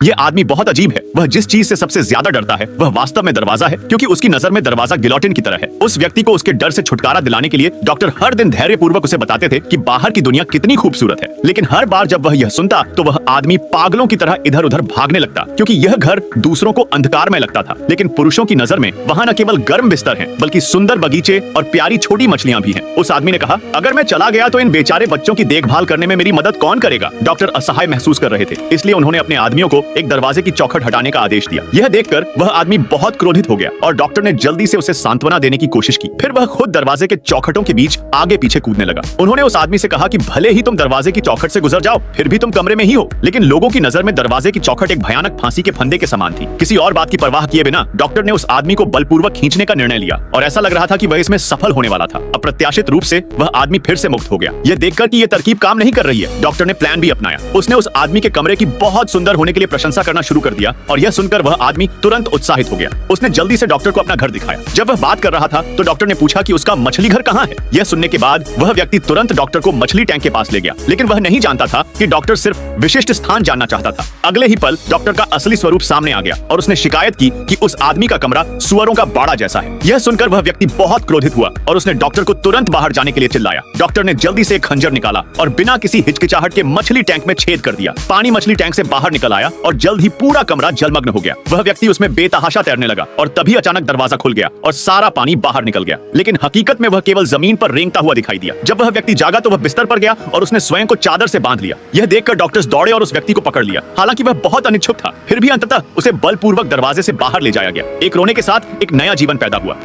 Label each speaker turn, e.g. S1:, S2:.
S1: ये आदमी बहुत अजीब है। वह जिस चीज से सबसे ज्यादा डरता है वह वास्तव में दरवाजा है, क्योंकि उसकी नजर में दरवाजा गिलोटिन की तरह है। उस व्यक्ति को उसके डर से छुटकारा दिलाने के लिए डॉक्टर हर दिन धैर्यपूर्वक उसे बताते थे कि बाहर की दुनिया कितनी खूबसूरत है। लेकिन हर बार जब वह यह सुनता तो वह आदमी पागलों की तरह इधर उधर भागने लगता, क्योंकि यह घर दूसरों को अंधकार में लगता था। लेकिन पुरुषों की नजर में वहाँ न केवल गर्म बिस्तर है बल्कि सुंदर बगीचे और प्यारी छोटी मछलियाँ भी हैं। उस आदमी ने कहा, अगर मैं चला गया तो इन बेचारे बच्चों की देखभाल करने में मेरी मदद कौन करेगा। डॉक्टर असहाय महसूस कर रहे थे, इसलिए उन्होंने अपने आदमियों को एक दरवाजे की चौखट हटाने का आदेश दिया। यह देखकर वह आदमी बहुत क्रोधित हो गया और डॉक्टर ने जल्दी से उसे सांत्वना देने की कोशिश की। फिर वह खुद दरवाजे के चौखटों के बीच आगे पीछे कूदने लगा। उन्होंने उस आदमी से कहा कि भले ही तुम दरवाजे की चौखट से गुजर जाओ, फिर भी तुम कमरे में ही हो। लेकिन लोगों की नजर में दरवाजे की चौखट एक भयानक फांसी के फंदे के समान थी। किसी और बात की परवाह किए बिना डॉक्टर ने उस आदमी को बलपूर्वक खींचने का निर्णय लिया और ऐसा लग रहा था कि वह इसमें सफल होने वाला था। अप्रत्याशित रूप से वह आदमी फिर से मुक्त हो गया। यह देखकर कि यह तरकीब काम नहीं कर रही है, डॉक्टर ने प्लान भी अपनाया। उसने उस आदमी के कमरे की बहुत सुंदर होने के लिए प्रशंसा करना शुरू कर दिया और यह सुनकर वह आदमी तुरंत उत्साहित हो गया। उसने जल्दी से डॉक्टर को अपना घर दिखाया। जब वह बात कर रहा था तो डॉक्टर ने पूछा कि उसका मछली घर कहाँ है। यह सुनने के बाद वह व्यक्ति तुरंत डॉक्टर को मछली टैंक के पास ले गया, लेकिन वह नहीं जानता था कि डॉक्टर सिर्फ विशिष्ट स्थान जानना चाहता था। अगले ही पल डॉक्टर का असली स्वरूप सामने आ गया और उसने शिकायत की कि उस आदमी का कमरा सुअरों का बाड़ा जैसा है। यह सुनकर वह व्यक्ति बहुत क्रोधित हुआ और उसने डॉक्टर को तुरंत बाहर जाने के लिए चिल्लाया। डॉक्टर ने जल्दी से एक खंजर निकाला और बिना किसी हिचकिचाहट के मछली टैंक में छेद कर दिया। पानी मछली टैंक से बाहर निकल आया और जल्द ही पूरा कमरा जलमग्न हो गया। वह व्यक्ति उसमें बेतहाशा तैरने लगा और तभी अचानक दरवाजा खुल गया और सारा पानी बाहर निकल गया। लेकिन हकीकत में वह केवल जमीन पर रेंगता हुआ दिखाई दिया। जब वह व्यक्ति जागा तो वह बिस्तर पर गया और उसने स्वयं को चादर से बांध लिया। यह देखकर डॉक्टर्स दौड़े और उस व्यक्ति को पकड़ लिया। हालांकि वह बहुत अनिच्छुक था, फिर भी अंततः उसे बलपूर्वक दरवाजे से बाहर ले जाया गया। एक रोने के साथ एक नया जीवन पैदा हुआ।